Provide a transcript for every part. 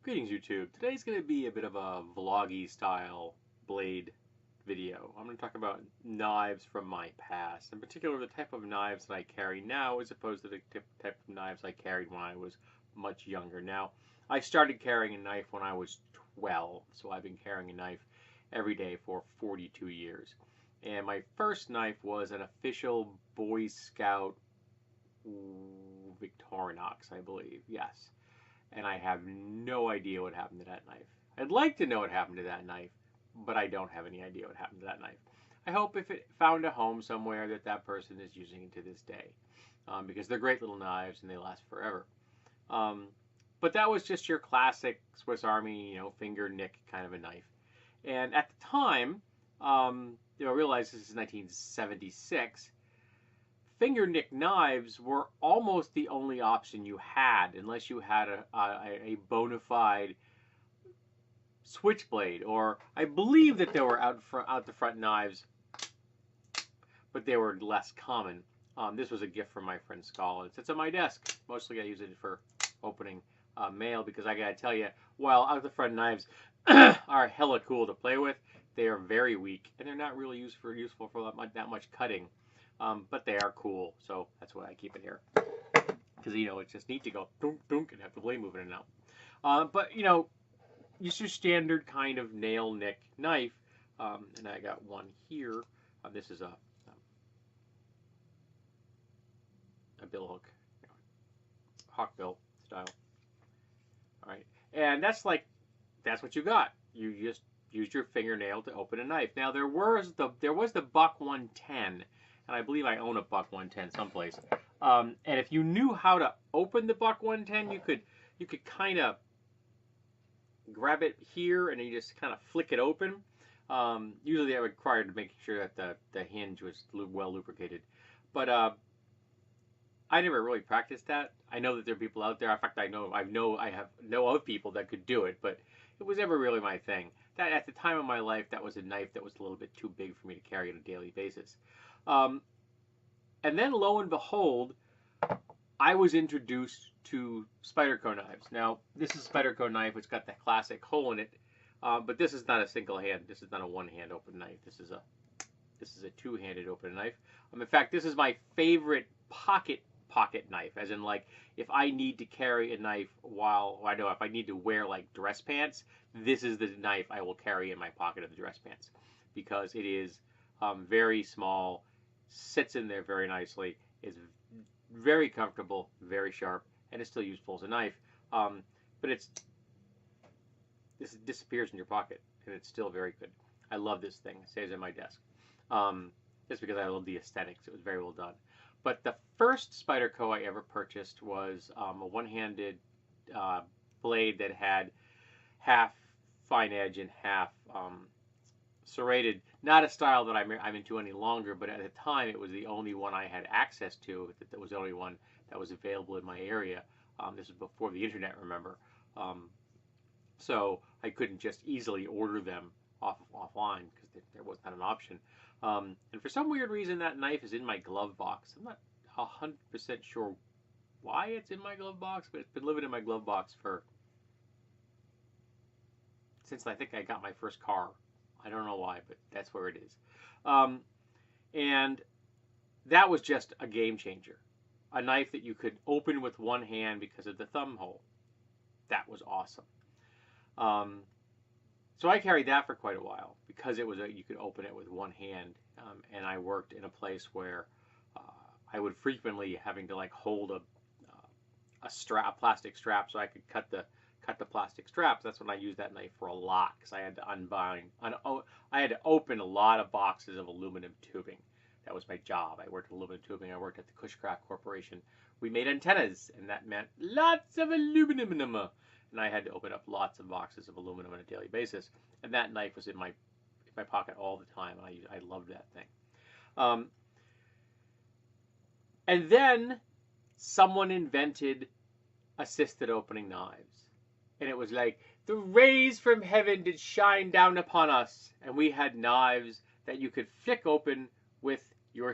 Greetings YouTube. Today's going to be a bit of a vloggy style blade video. I'm going to talk about knives from my past, in particular the type of knives that I carry now as opposed to the type of knives I carried when I was much younger. Now, I started carrying a knife when I was 12, so I've been carrying a knife every day for 42 years. And my first knife was an official Boy Scout Victorinox, I believe. Yes, and I have no idea what happened to that knife. I'd like to know what happened to that knife, but I don't have any idea what happened to that knife. I hope if it found a home somewhere that person is using it to this day, because they're great little knives and they last forever. Um, but that was just your classic Swiss Army, finger nick kind of a knife. And at the time, I realize this is 1976. Finger nick knives were almost the only option you had, unless you had a bona fide switchblade, or I believe that there were out the front knives, but they were less common. This was a gift from my friend Skull. It sits on my desk. Mostly I use it for opening mail, because I gotta tell you, while out the front knives are hella cool to play with, they are very weak and they're not really useful for that much cutting. But they are cool, so that's why I keep it here. Because, it's just neat to go dunk, dunk, and have the blade moving in and out. But, it's your standard kind of nail nick knife. And I got one here. This is a bill hook, hawk bill style. All right, and that's what you got. You just used your fingernail to open a knife. Now there was the Buck 110. And I believe I own a Buck 110 someplace. And if you knew how to open the Buck 110, you could kind of grab it here and you just kind of flick it open. Usually that required to make sure that the hinge was well lubricated. But I never really practiced that. I know that there are people out there. In fact, I know of people that could do it, but it was never really my thing. That at the time of my life, that was a knife that was a little bit too big for me to carry on a daily basis. And then lo and behold, I was introduced to Spyderco knives. Now, this is a Spyderco knife. It's got that classic hole in it, but this is not a single hand. This is not a one-hand open knife. This is a two-handed open knife. In fact, this is my favorite pocket knife, as in, like, if I need to carry a knife if I need to wear like dress pants, this is the knife I will carry in my pocket of the dress pants, because it is very small, sits in there very nicely, is very comfortable, very sharp, and it's still useful as a knife. But this disappears in your pocket, and it's still very good. I love this thing. It stays in my desk. Just because I love the aesthetics. It was very well done. But the first Spyderco I ever purchased was a one-handed blade that had half fine edge and half serrated. Not a style that I'm into any longer, but at the time it was the only one I had access to. That was the only one that was available in my area. This was before the internet, remember. So I couldn't just easily order them offline, because there was not an option. And for some weird reason, that knife is in my glove box. I'm not 100% sure why it's in my glove box, but it's been living in my glove box since I think I got my first car. I don't know why, but that's where it is. And that was just a game changer. A knife that you could open with one hand because of the thumb hole. That was awesome. So I carried that for quite a while, because you could open it with one hand. And I worked in a place where I would frequently having to hold a plastic strap, so I could cut the plastic straps. That's when I used that knife for a lot, because I had to I had to open a lot of boxes of aluminum tubing. That was my job. I worked in aluminum tubing. I worked at the Cushcraft Corporation. We made antennas, and that meant lots of aluminum. And I had to open up lots of boxes of aluminum on a daily basis. And that knife was in my pocket all the time. I loved that thing. And then someone invented assisted opening knives. And it was like, the rays from heaven did shine down upon us. And we had knives that you could flick open with a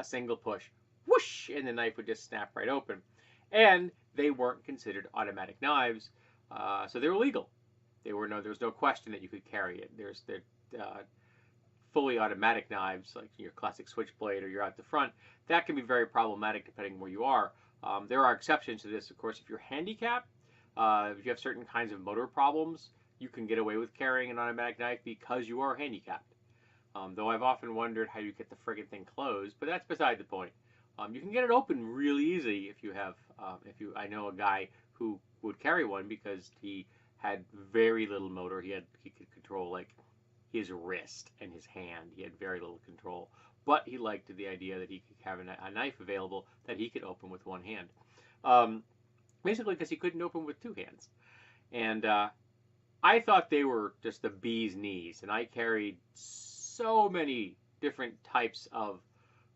single push. Whoosh! And the knife would just snap right open. And they weren't considered automatic knives, so they were legal. There was no question that you could carry it. There's the fully automatic knives, like your classic switchblade or you're out the front, that can be very problematic depending where you are. There are exceptions to this, of course. If you're handicapped, if you have certain kinds of motor problems, you can get away with carrying an automatic knife because you are handicapped. Though I've often wondered how you get the friggin' thing closed, but that's beside the point. You can get it open really easy if you have. I know a guy who would carry one because he had very little motor. He could control like his wrist and his hand. He had very little control, but he liked the idea that he could have a knife available that he could open with one hand. Um, Basically, because he couldn't open with two hands, and I thought they were just the bee's knees, and I carried so many different types of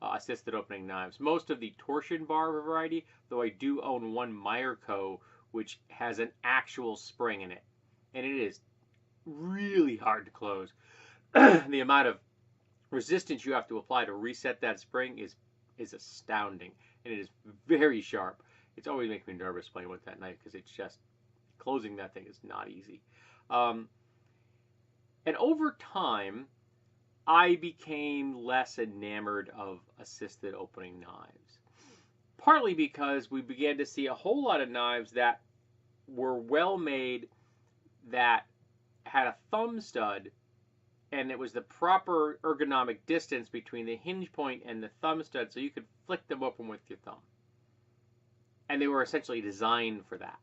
assisted opening knives. Most of the torsion bar variety, though I do own one Meyer Co. which has an actual spring in it, and it is really hard to close. The amount of resistance you have to apply to reset that spring is astounding, and it is very sharp. It's always making me nervous playing with that knife because it's just closing that thing is not easy. Um, and over time, I became less enamored of assisted opening knives. Partly because we began to see a whole lot of knives that were well made, that had a thumb stud, and it was the proper ergonomic distance between the hinge point and the thumb stud so you could flick them open with your thumb. And they were essentially designed for that.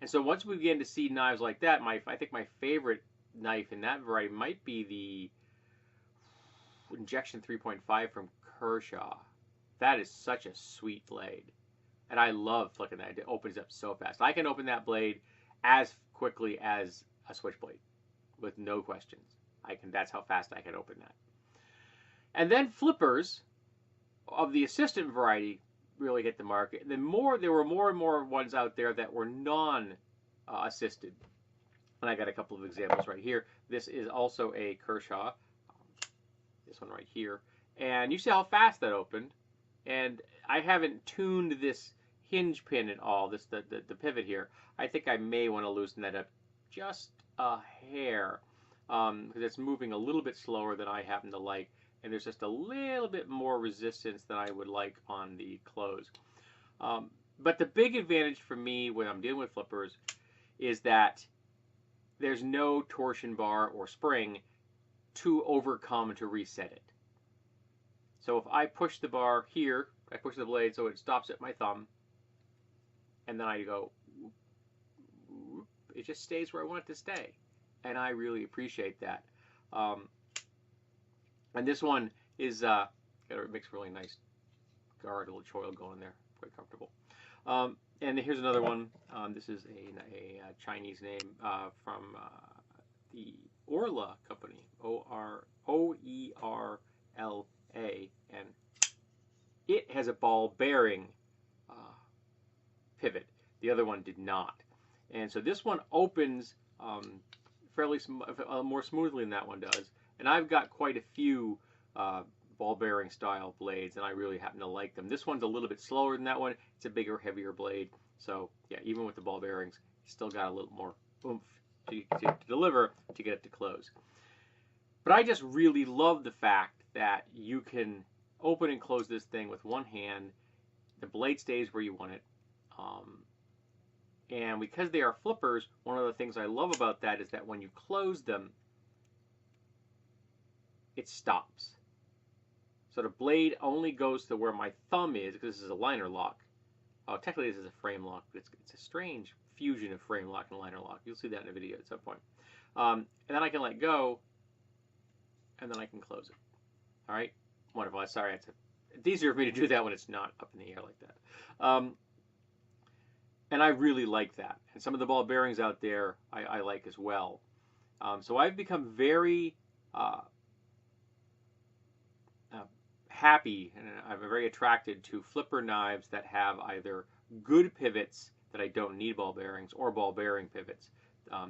And so once we began to see knives like that, I think my favorite knife in that variety might be the Injection 3.5 from Kershaw. That is such a sweet blade. And I love flicking that. It opens up so fast. I can open that blade as quickly as a switchblade with no questions. That's how fast I can open that. And then flippers of the assistant variety really hit the market. And then there were more and more ones out there that were non-assisted. And I got a couple of examples right here. This is also a Kershaw. This one right here. And you see how fast that opened. And I haven't tuned this hinge pin at all, the pivot here. I think I may want to loosen that up just a hair because it's moving a little bit slower than I happen to like. And there's just a little bit more resistance than I would like on the close. But the big advantage for me when I'm dealing with flippers is that there's no torsion bar or spring to overcome to reset it. So if I push the bar here, I push the blade so it stops at my thumb, and then I go, it just stays where I want it to stay. And I really appreciate that. And this one is, it makes really nice gargle choil going there, quite comfortable. And here's another one. This is a Chinese name from the Orla company, O-E-R-L-A, and it has a ball bearing pivot. The other one did not. And so this one opens fairly more smoothly than that one does. And I've got quite a few ball bearing style blades, and I really happen to like them. This one's a little bit slower than that one. It's a bigger, heavier blade. So yeah, even with the ball bearings, it's still got a little more oomph to deliver to get it to close. But I just really love the fact that you can open and close this thing with one hand. The blade stays where you want it. And because they are flippers, one of the things I love about that is that when you close them, it stops. So the blade only goes to where my thumb is, because this is a liner lock. Oh, technically this is a frame lock, but it's a strange fusion of frame lock and liner lock. You'll see that in a video at some point. And then I can let go, and then I can close it. All right? Wonderful. Sorry, it's easier for me to do that when it's not up in the air like that. And I really like that. And some of the ball bearings out there I like as well. So I've become very happy, and I'm very attracted to flipper knives that have either good pivots that I don't need ball bearings, or ball bearing pivots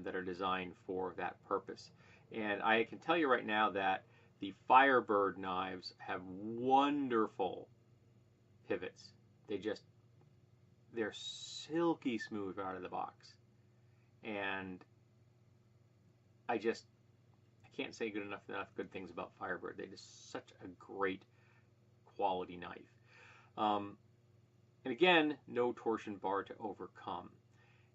that are designed for that purpose. And I can tell you right now that the Firebird knives have wonderful pivots. they're silky smooth out of the box. And I can't say enough good things about Firebird. They're just such a great quality knife. And again, no torsion bar to overcome.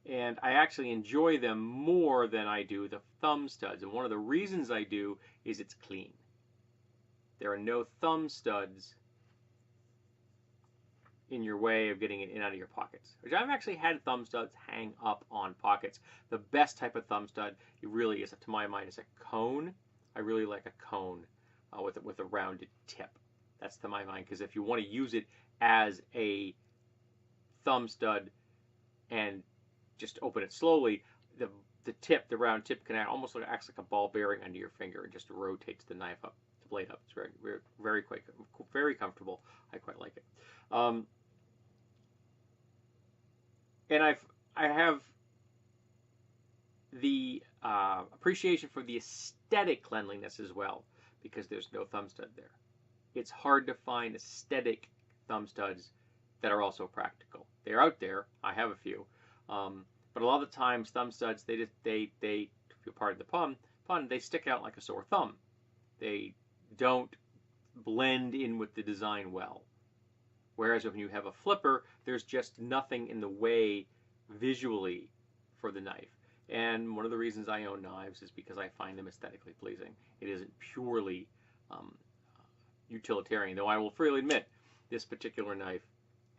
And I actually enjoy them more than I do the thumb studs. And one of the reasons I do is it's clean. There are no thumb studs in your way of getting it in and out of your pockets. Which I've actually had thumb studs hang up on pockets. The best type of thumb stud, it really is, to my mind, is a cone. I really like a cone with a rounded tip. That's to my mind, because if you want to use it as a thumb stud and just open it slowly, the round tip can almost acts like a ball bearing under your finger and just rotates the knife up, the blade up. It's very comfortable. I quite like it. And I have the appreciation for the aesthetic cleanliness as well, because there's no thumb stud there. It's hard to find aesthetic thumb studs that are also practical. They're out there. I have a few. But a lot of the times, thumb studs, they if you pardon the pun, they stick out like a sore thumb. They don't blend in with the design well. Whereas when you have a flipper, there's just nothing in the way visually for the knife. And one of the reasons I own knives is because I find them aesthetically pleasing. It isn't purely utilitarian, though I will freely admit this particular knife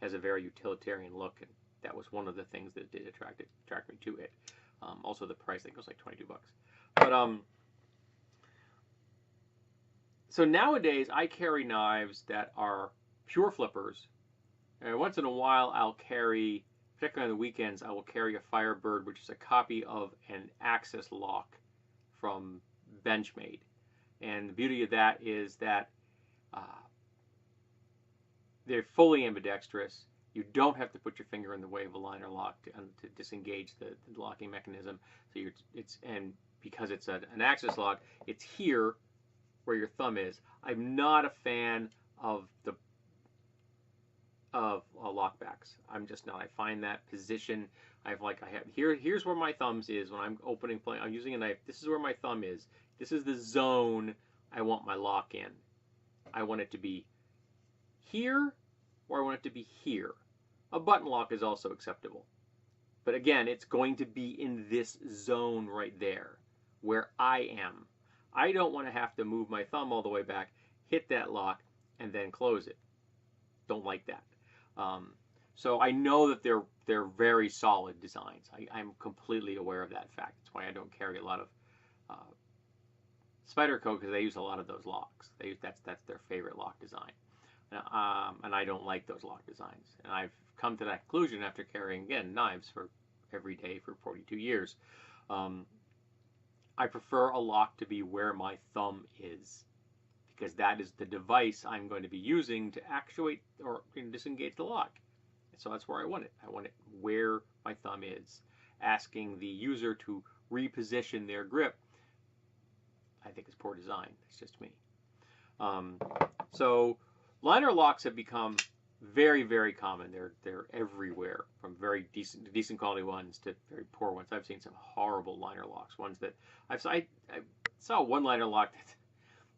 has a very utilitarian look, and that was one of the things that did attract me to it. Also, the price, I think it was like $22. But so nowadays I carry knives that are pure flippers, and once in a while I'll carry, particularly on the weekends, I will carry a Firebird, which is a copy of an Axis lock from Benchmade. And the beauty of that is that they're fully ambidextrous. You don't have to put your finger in the way of a liner lock to disengage the locking mechanism. So and because it's an Axis lock, it's here where your thumb is. I'm not a fan of lockbacks. I'm just not. I find that position. Here's where my thumbs is when I'm I'm using a knife. This is where my thumb is. This is the zone I want my lock in. I want it to be here, or I want it to be here. A button lock is also acceptable. But again, it's going to be in this zone right there, where I am. I don't want to have to move my thumb all the way back, hit that lock, and then close it. Don't like that. So I know that they're very solid designs. I'm completely aware of that fact. That's why I don't carry a lot of Spyderco, because they use a lot of those locks. That's their favorite lock design. And I don't like those lock designs. And I've come to that conclusion after carrying, again, knives for every day for 42 years. I prefer a lock to be where my thumb is, because that is the device I'm going to be using to actuate or disengage the lock. So that's where I want it. I want it where my thumb is. Asking the user to reposition their grip, I think, is poor design. It's just me. So liner locks have become very, very common. They're everywhere, from very decent quality ones to very poor ones. I've seen some horrible liner locks. Ones that I saw one liner lock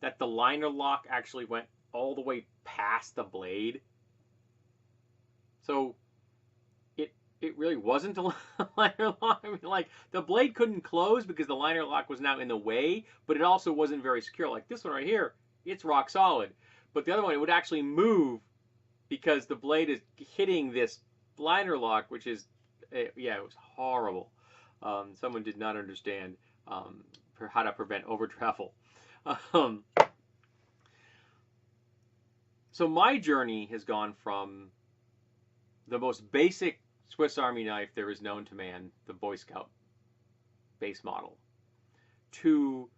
that the liner lock actually went all the way past the blade. So it really wasn't a liner lock. I mean, like, the blade couldn't close because the liner lock was now in the way, but it also wasn't very secure. Like this one right here, it's rock solid. But the other one, it would actually move because the blade is hitting this liner lock, which is, yeah, it was horrible. Someone did not understand how to prevent over travel. So my journey has gone from the most basic Swiss Army knife there is known to man, the Boy Scout base model, to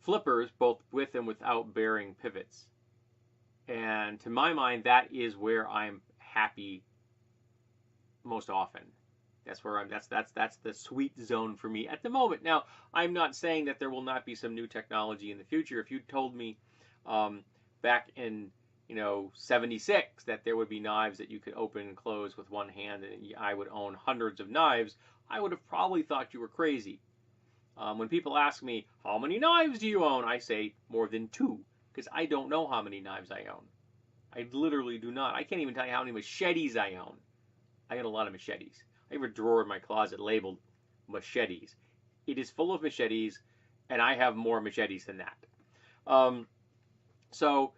flippers, both with and without bearing pivots. And to my mind, that is where I'm happy most often. That's where that's the sweet zone for me at the moment. Now, I'm not saying that there will not be some new technology in the future. If you told me back in '76 that there would be knives that you could open and close with one hand, and I would own hundreds of knives, I would have probably thought you were crazy. When people ask me, how many knives do you own? I say more than 2, because I don't know how many knives I own. I literally do not. I can't even tell you how many machetes I own. I got a lot of machetes. I have a drawer in my closet labeled machetes. It is full of machetes, and I have more machetes than that. So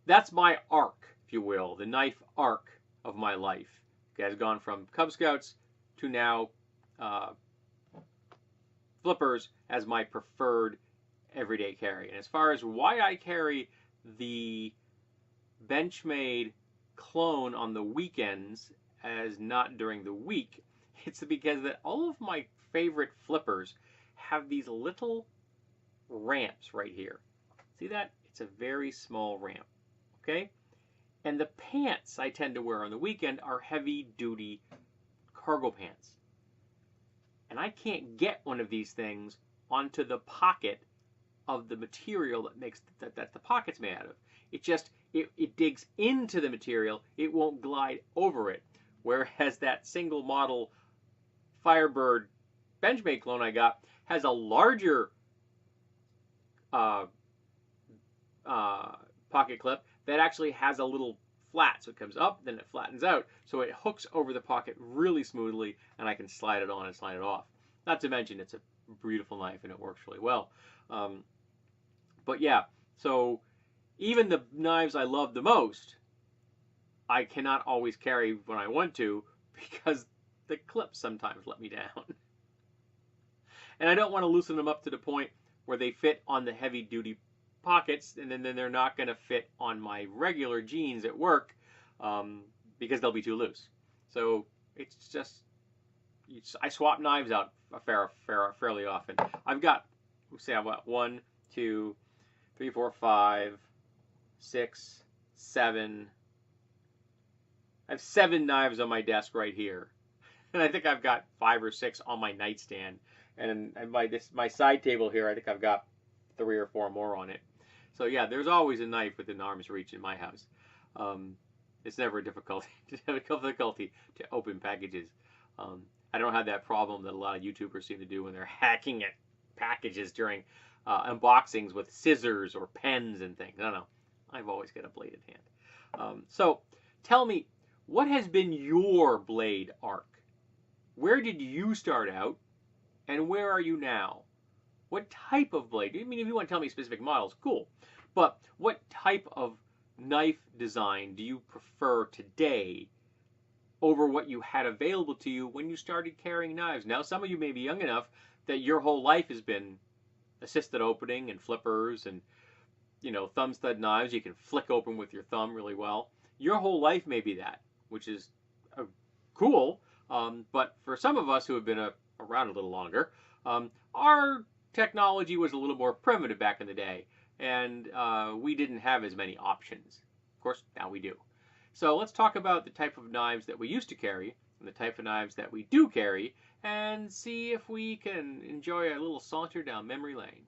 that's my arc, if you will, the knife arc of my life. It has gone from Cub Scouts to now flippers as my preferred everyday carry. And as far as why I carry the Benchmade clone on the weekends as not during the week, it's because that all of my favorite flippers have these little ramps right here. See that? It's a very small ramp. Okay? And the pants I tend to wear on the weekend are heavy duty cargo pants. And I can't get one of these things onto the pocket of the material that makes that the pocket's made out of. It just it digs into the material. It won't glide over it. Whereas that single model Firebird Benchmade clone I got has a larger pocket clip that actually has a little flat, so it comes up, then it flattens out, so it hooks over the pocket really smoothly, and I can slide it on and slide it off. Not to mention it's a beautiful knife and it works really well. But yeah, so even the knives I love the most, I cannot always carry when I want to because the clips sometimes let me down. And I don't want to loosen them up to the point where they fit on the heavy duty pockets, and then they're not going to fit on my regular jeans at work because they'll be too loose. So it's just, I swap knives out fairly often. I've got 1, 2, 3, 4, 5, 6, 7. I have 7 knives on my desk right here, and I think I've got 5 or 6 on my nightstand. And my side table here, I think I've got 3 or 4 more on it. So yeah, there's always a knife within arm's reach in my house. It's never a difficulty to open packages. I don't have that problem that a lot of YouTubers seem to do when they're hacking at packages during unboxings with scissors or pens and things. I don't know. I've always got a bladed hand. So tell me, what has been your blade arc? Where did you start out, and where are you now? What type of blade? I mean, if you want to tell me specific models, cool. But what type of knife design do you prefer today over what you had available to you when you started carrying knives? Now, some of you may be young enough that your whole life has been assisted opening and flippers and, thumb stud knives you can flick open with your thumb really well. Your whole life may be that, which is cool. But for some of us who have been around a little longer, our technology was a little more primitive back in the day, and we didn't have as many options. Of course, now we do. So let's talk about the type of knives that we used to carry and the type of knives that we do carry, and see if we can enjoy a little saunter down memory lane.